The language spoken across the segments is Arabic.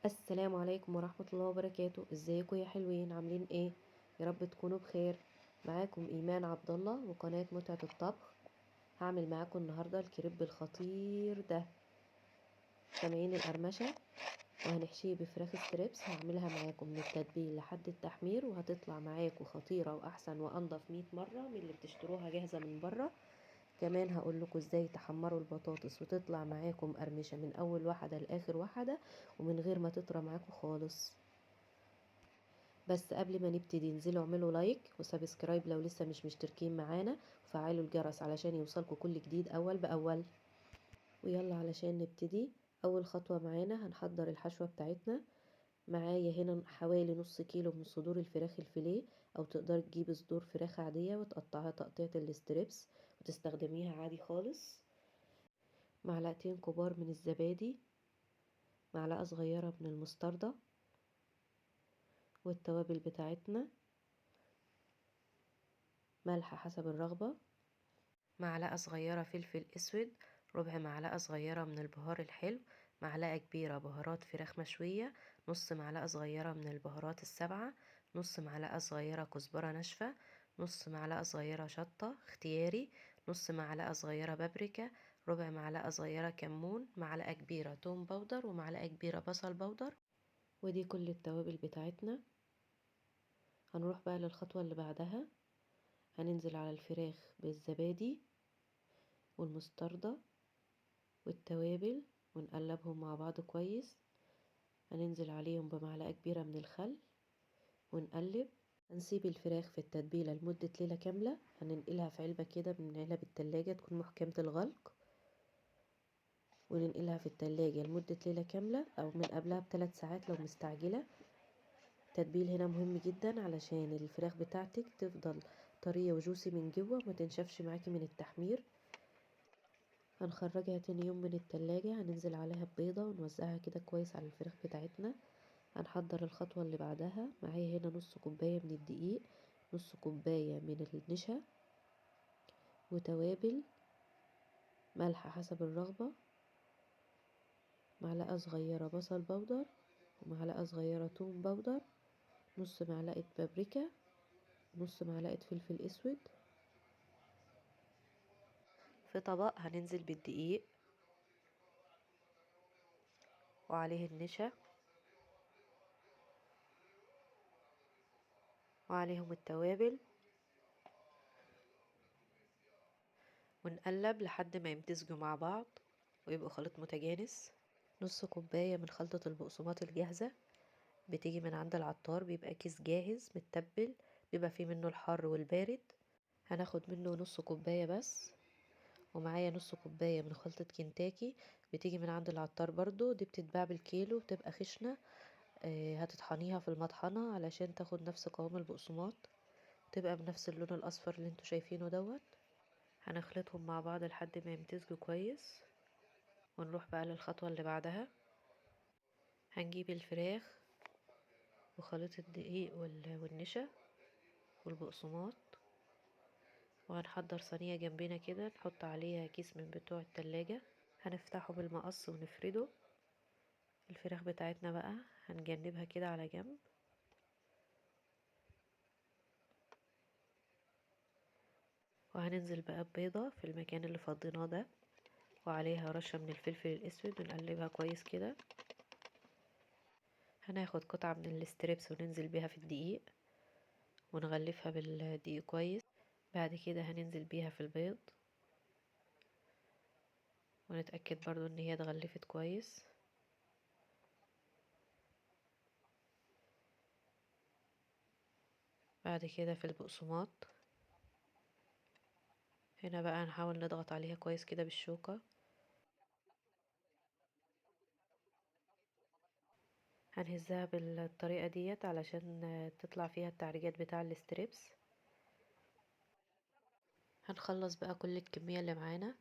السلام عليكم ورحمة الله وبركاته. ازيكم يا حلوين؟ عاملين ايه؟ يا رب تكونوا بخير. معاكم ايمان عبد الله وقناة متعة الطبخ. هعمل معاكم النهاردة الكريب الخطير ده. سامعين القرمشة؟ وهنحشيه بفراخ ستريبس. هعملها معاكم من التتبيل لحد التحمير، وهتطلع معاكم خطيرة واحسن وانضف 100 مرة من اللي بتشتروها جاهزة من بره. كمان هقول لكم ازاي تحمروا البطاطس وتطلع معاكم قرمشة من اول واحدة لاخر واحدة، ومن غير ما تطرى معاكم خالص. بس قبل ما نبتدي، انزلوا اعملوا لايك وسبسكرايب لو لسه مش مشتركين معانا، وفعلوا الجرس علشان يوصلكوا كل جديد اول باول. ويلا علشان نبتدي. اول خطوة معانا هنحضر الحشوة بتاعتنا. معايا هنا حوالي نص كيلو من صدور الفراخ الفيليه، او تقدر تجيب صدور فراخ عادية وتقطعها تقطيعة الستريبس وتستخدميها عادي خالص. معلقتين كبار من الزبادي، معلقة صغيرة من المستردة، والتوابل بتاعتنا ملح حسب الرغبة، معلقة صغيرة فلفل اسود، ربع معلقة صغيرة من البهار الحلو، معلقة كبيرة بهارات فراخ مشوية، نص معلقة صغيرة من البهارات السبعة، نص معلقة صغيرة كزبرة ناشفة، نص معلقة صغيرة شطة اختياري، نص معلقة صغيرة بابريكا، ربع معلقة صغيرة كمون، معلقة كبيرة توم باودر، ومعلقة كبيرة بصل باودر. ودي كل التوابل بتاعتنا. هنروح بقى للخطوة اللي بعدها. هننزل على الفراخ بالزبادي والمستردة والتوابل ونقلبهم مع بعض كويس. هننزل عليهم بمعلقة كبيرة من الخل ونقلب. هنسيب الفراخ في التتبيلة لمدة ليلة كاملة. هننقلها في علبة كده من علب التلاجة تكون محكمة الغلق، وننقلها في التلاجة لمدة ليلة كاملة أو من قبلها ب3 ساعات لو مستعجلة. التتبيل هنا مهم جدا علشان الفراخ بتاعتك تفضل طرية وجوسي من جوه وما تنشفش معاكي من التحمير. هنخرجها تاني يوم من التلاجة. هننزل عليها ببيضة ونوزعها كده كويس على الفراخ بتاعتنا. هنحضر الخطوة اللي بعدها. معايا هنا نص كوباية من الدقيق، نص كوباية من النشا، وتوابل ملح حسب الرغبة، معلقة صغيرة بصل بودر، ومعلقة صغيرة توم بودر، نص معلقة بابريكا، نص معلقة فلفل اسود. في طبق هننزل بالدقيق وعليه النشا وعليهم التوابل، ونقلب لحد ما يمتزجوا مع بعض ويبقوا خليط متجانس. نص كوباية من خلطة البقسماط الجاهزة، بتيجي من عند العطار، بيبقى كيس جاهز متبل، بيبقى فيه منه الحار والبارد. هناخد منه نص كوباية بس. ومعايا نص كوباية من خلطة كنتاكي، بتيجي من عند العطار برضو، دي بتتباع بالكيلو، بتبقى خشنة. هتطحنيها في المطحنة علشان تاخد نفس قوام البقسماط، تبقى بنفس اللون الأصفر اللي انتوا شايفينه دوت. هنخلطهم مع بعض لحد ما يمتزجوا كويس. ونروح بقى للخطوة اللي بعدها. هنجيب الفراخ وخليط الدقيق والنشا والبقسماط، وهنحضر صينية جنبنا كده نحط عليها كيس من بتوع التلاجة. هنفتحه بالمقص ونفرده. الفراخ بتاعتنا بقى هنجنبها كده على جنب، وهننزل بقى ببيضة في المكان اللي فضيناه ده، وعليها رشة من الفلفل الأسود، ونقلبها كويس كده. هناخد قطعة من الستريبس وننزل بيها في الدقيق ونغلفها بالدقيق كويس. بعد كده هننزل بيها في البيض ونتأكد برضو ان هي اتغلفت كويس. بعد كده في البقسماط. هنا بقى هنحاول نضغط عليها كويس كده بالشوكة. هنهزها بالطريقة ديت علشان تطلع فيها التعريجات بتاع الستريبس. هنخلص بقى كل الكمية اللي معانا.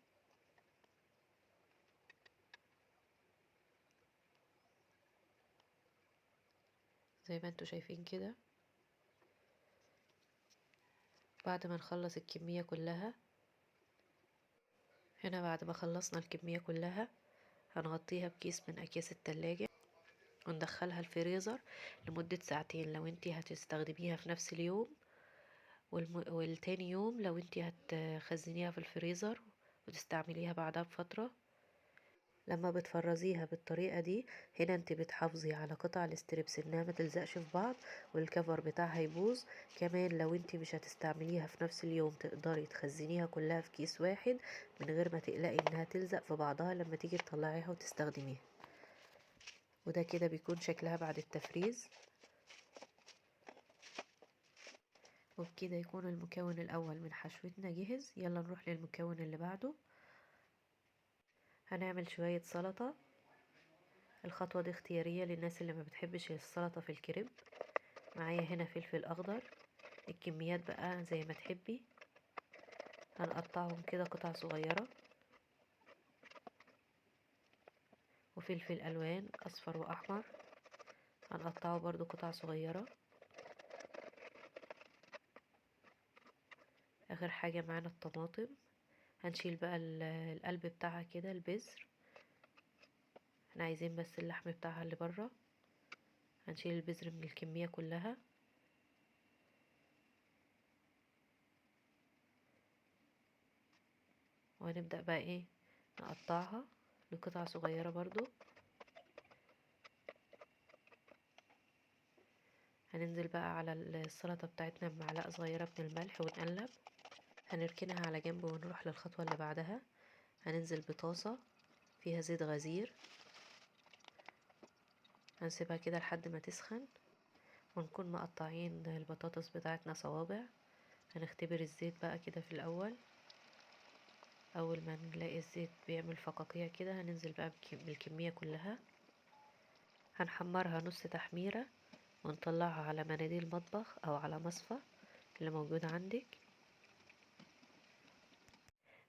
زي ما انتوا شايفين كده. بعد ما نخلص الكمية كلها، هنا بعد ما خلصنا الكمية كلها، هنغطيها بكيس من أكياس التلاجة وندخلها الفريزر لمدة ساعتين لو انتي هتستخدميها في نفس اليوم، والتاني يوم لو انتي هتخزنيها في الفريزر وتستعمليها بعدها بفترة. لما بتفرزيها بالطريقة دي، هنا انت بتحافظي على قطع الاستريبس انها ما تلزقش في بعض والكفر بتاعها يبوظ. كمان لو انت مش هتستعمليها في نفس اليوم، تقدري تخزنيها كلها في كيس واحد من غير ما تقلقي انها تلزق في بعضها لما تيجي تطلعيها وتستخدميها. وده كده بيكون شكلها بعد التفريز. وبكده يكون المكون الاول من حشوتنا جهز. يلا نروح للمكون اللي بعده. هنعمل شوية سلطة. الخطوة دي اختيارية للناس اللي ما بتحبش السلطة في الكريب. معايا هنا فلفل اخضر، الكميات بقى زي ما تحبي. هنقطعهم كده قطع صغيرة. وفلفل الوان اصفر واحمر هنقطعه برضو قطع صغيرة. اخر حاجة معانا الطماطم. هنشيل بقى القلب بتاعها كده، البذر. احنا عايزين بس اللحم بتاعها اللي بره. هنشيل البذر من الكمية كلها. وهنبدأ بقى ايه، نقطعها لقطع صغيرة برضو. هننزل بقى على السلطة بتاعتنا بمعلقة صغيرة من الملح ونقلب. هنركنها على جنب ونروح للخطوة اللي بعدها. هننزل بطاسة فيها زيت غزير. هنسيبها كده لحد ما تسخن، ونكون مقطعين البطاطس بتاعتنا صوابع. هنختبر الزيت بقى كده في الأول. أول ما نلاقي الزيت بيعمل فقاقيع كده، هننزل بقى بالكمية كلها. هنحمرها نص تحميرة ونطلعها على مناديل مطبخ أو على مصفى اللي موجودة عندك.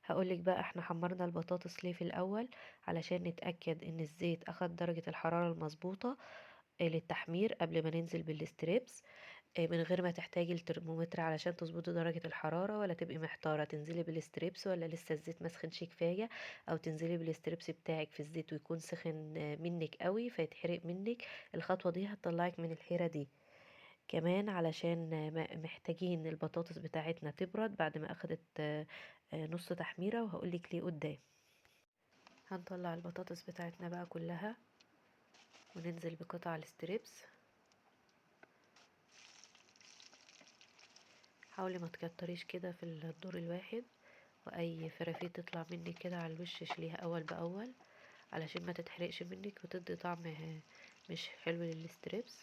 هقولك بقى احنا حمرنا البطاطس ليه في الأول، علشان نتأكد ان الزيت أخد درجة الحرارة المظبوطة للتحمير قبل ما ننزل بالستريبس. من غير ما تحتاجي الترمومتر علشان تظبطي درجة الحرارة، ولا تبقي محتارة تنزلي بالستريبس ولا لسه الزيت مسخنش كفاية، او تنزلي بالستريبس بتاعك في الزيت ويكون سخن منك قوي فيتحرق منك. الخطوة دي هتطلعك من الحيرة دي. كمان علشان محتاجين البطاطس بتاعتنا تبرد بعد ما اخدت نص تحميرة، وهقولك ليه قدام. هنطلع البطاطس بتاعتنا بقى كلها وننزل بقطع الستريبس. حاولي ما تكتريش كده في الدور الواحد، واي فرافيت تطلع منك كده على الوش شيليها اول باول علشان ما تتحرقش منك وتدي طعم مش حلو للستريبس.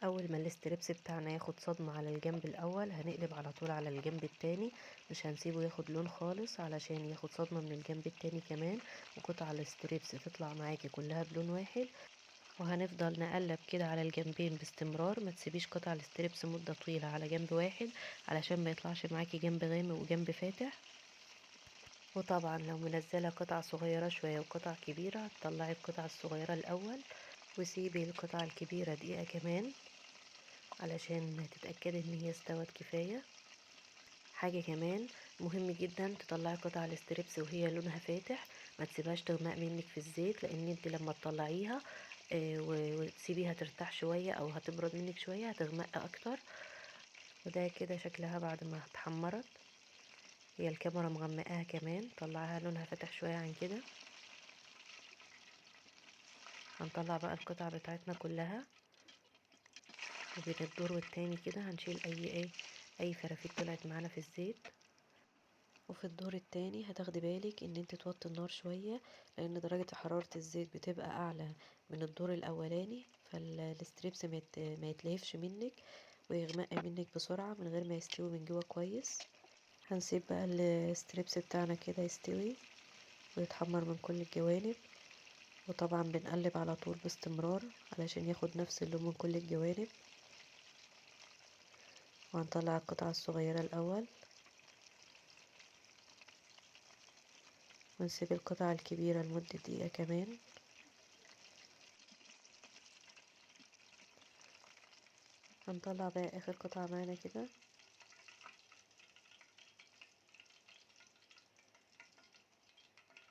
اول ما الستريبس بتاعنا ياخد صدمة على الجنب الاول، هنقلب على طول على الجنب التاني. مش هنسيبه ياخد لون خالص علشان ياخد صدمة من الجنب التاني كمان، وقطع الستريبس تطلع معاكي كلها بلون واحد. وهنفضل نقلب كده على الجنبين باستمرار. ما تسيبيش قطع الستريبس مدة طويلة على جنب واحد علشان ما يطلعش معاكي جنب غامق وجنب فاتح. وطبعا لو منزلة قطع صغيرة شوية وقطع كبيرة، هتطلعي القطع الصغيرة الأول وسيبي القطع الكبيرة دقيقة كمان علشان تتأكدي ان هي استوت كفاية. حاجة كمان مهم جدا، تطلعي قطع الستريبس وهي لونها فاتح. ما تسيبهاش تغمق منك في الزيت، لان انت لما تطلعيها وتسيبيها ترتاح شوية او هتبرد منك شوية هتغمق اكتر. وده كده شكلها بعد ما اتحمرت. هي الكاميرا مغمقاها كمان، طلعها لونها فاتح شوية عن كده. هنطلع بقى القطع بتاعتنا كلها، وبين الدور والتاني كده هنشيل اي فرافيت طلعت معانا في الزيت. وفي الدور التاني هتاخدي بالك ان انت توطي النار شوية، لان درجة حرارة الزيت بتبقى اعلى من الدور الاولاني، فالستريبس ما يتلهفش منك ويغمق منك بسرعة من غير ما يستوي من جوه كويس. هنسيب بقى الستريبس بتاعنا كده يستوي ويتحمر من كل الجوانب. وطبعا بنقلب على طول باستمرار علشان ياخد نفس اللون من كل الجوانب. وهنطلع القطعة الصغيرة الاول، ونسيب القطعة الكبيرة لمدة دقيقة كمان. هنطلع بقى اخر قطعة معانا كده.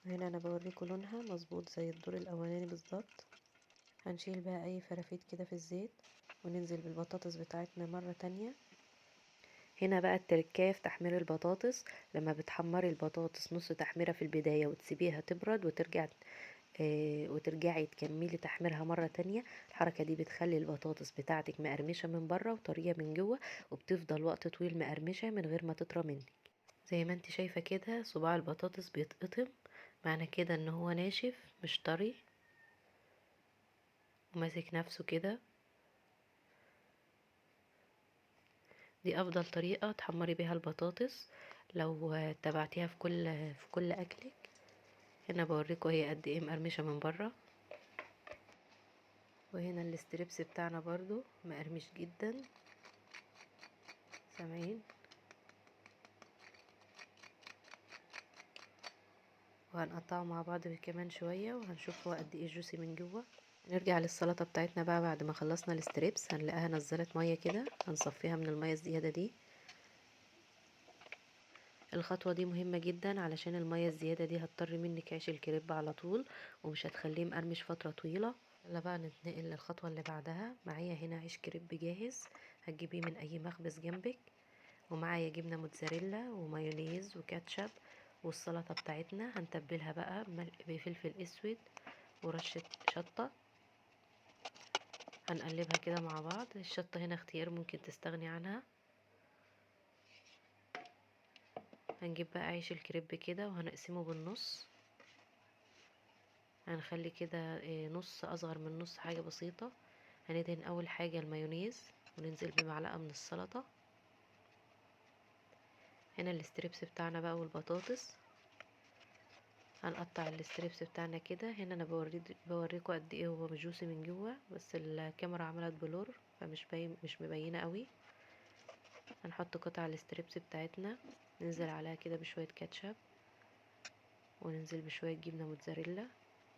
هنا انا بوريكم لونها مظبوط زي الدور الاولاني بالظبط. هنشيل بقى اي فرافيت كده في الزيت وننزل بالبطاطس بتاعتنا مرة تانية. هنا بقى التركاية في تحمير البطاطس، لما بتحمري البطاطس نص تحميرة في البداية وتسيبيها تبرد وترجعي تكملي تحميرها مرة تانية. الحركة دي بتخلي البطاطس بتاعتك مقرمشة من بره وطرية من جوه، وبتفضل وقت طويل مقرمشة من غير ما تطرى منك. زي ما انت شايفة كده صباع البطاطس بيتقطم، معنى كده ان هو ناشف مش طري وماسك نفسه كده. دي افضل طريقة تحمري بيها البطاطس لو تبعتيها في كل اكلك. هنا بوريكم هي قد ايه مقرمشة من بره، وهنا الاستريبس بتاعنا برضو مقرمش جدا، سامعين؟ وهنقطعه مع بعض كمان شوية وهنشوف هو قد ايه جوسي من جوه. نرجع للسلطة بتاعتنا بقى بعد ما خلصنا الاستريبس، هنلاقيها نزلت مية كده، هنصفيها من المية الزيادة دي. الخطوة دي مهمة جدا علشان المية الزيادة دي هتضطر منك عيش الكريب على طول ومش هتخليه مقرمش فترة طويلة. يلا بقى نتنقل للخطوة اللي بعدها. معايا هنا عيش كريب جاهز، هتجيبيه من اي مخبز جنبك، ومعايا جبنة موتزاريلا ومايونيز وكاتشب. والسلطة بتاعتنا هنتبلها بقى بفلفل اسود ورشة شطة. هنقلبها كده مع بعض. الشطة هنا اختيار، ممكن تستغني عنها. هنجيب بقى عيش الكريب كده وهنقسمه بالنص. هنخلي كده نص اصغر من نص، حاجة بسيطة. هندهن اول حاجة المايونيز وننزل بمعلقة من السلطة. هنا الاستريبس بتاعنا بقى والبطاطس، هنقطع الاستريبس بتاعنا كده. هنا انا بوريكم قد ايه هو جوسي من جوه، بس الكاميرا عملت بلور فمش باين، مش مبينه قوي. هنحط قطع الاستريبس بتاعتنا، ننزل عليها كده بشويه كاتشب، وننزل بشويه جبنه موتزاريلا،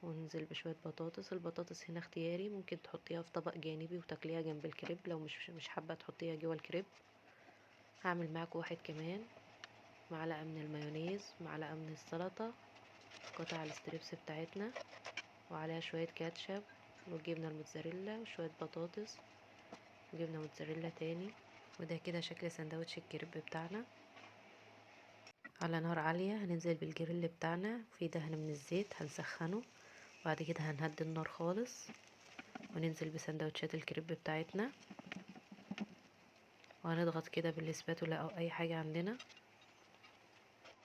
وننزل بشويه بطاطس. البطاطس هنا اختياري، ممكن تحطيها في طبق جانبي وتاكليها جنب الكريب لو مش حابه تحطيها جوه الكريب. هعمل معاكم واحد كمان. معلقه من المايونيز، معلقه من السلطه، قطع الاستريبس بتاعتنا، وعليها شوية كاتشب وجبنة الموتزاريلا وشوية بطاطس وجبنة موتزاريلا تاني. وده كده شكل سندوتش الكريب بتاعنا. على نار عالية هننزل بالجريل بتاعنا في دهن من الزيت، هنسخنه. بعد كده هنهدي النار خالص وننزل بسندوتشات الكريب بتاعتنا، وهنضغط كده بالاسباتولا او اي حاجة عندنا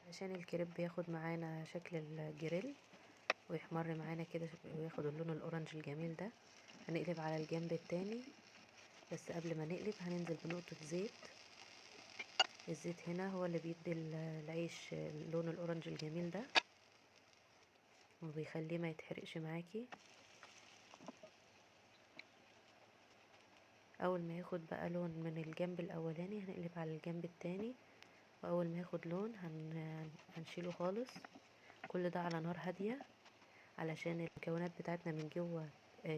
علشان الكريب ياخد معانا شكل الجريل ويحمر معانا كده وياخد اللون الاورنج الجميل ده. هنقلب على الجنب التاني، بس قبل ما نقلب هننزل بنقطة زيت. الزيت هنا هو اللي بيدي العيش اللون الاورنج الجميل ده وبيخليه ما يتحرقش معاكي. اول ما ياخد بقى لون من الجنب الاولاني هنقلب على الجنب التاني، واول ما ياخد لون هنشيله خالص. كل ده على نار هادية علشان المكونات بتاعتنا من جوه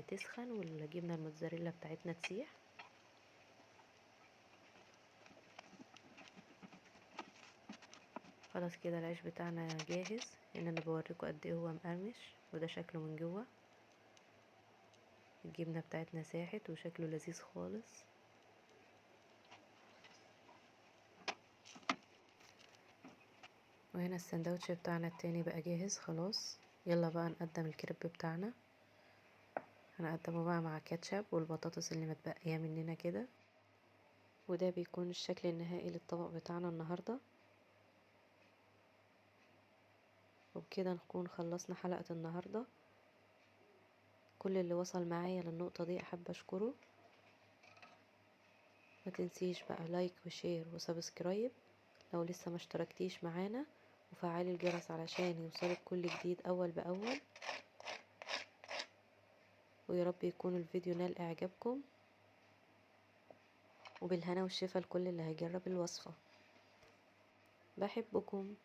تسخن والجبنة الموتزاريلا بتاعتنا تسيح. خلاص كده العيش بتاعنا جاهز. هنا انا بوريكم قد ايه هو مقرمش، وده شكله من جوه. الجبنة بتاعتنا ساحت وشكله لذيذ خالص. وهنا السندوتش بتاعنا التاني بقى جاهز خلاص. يلا بقى نقدم الكريب بتاعنا. هنقدمه بقى مع كاتشب والبطاطس اللي متبقية مننا كده. وده بيكون الشكل النهائي للطبق بتاعنا النهاردة. وبكده نكون خلصنا حلقة النهاردة. كل اللي وصل معايا للنقطة دي أحب أشكره. ما تنسيش بقى لايك وشير وسبسكرايب لو لسه ما اشتركتيش معانا، وفعلي الجرس علشان يوصلك كل جديد أول بأول. ويا رب يكون الفيديو نال إعجابكم، وبالهنا والشفا لكل اللي هيجرب الوصفة. بحبكم.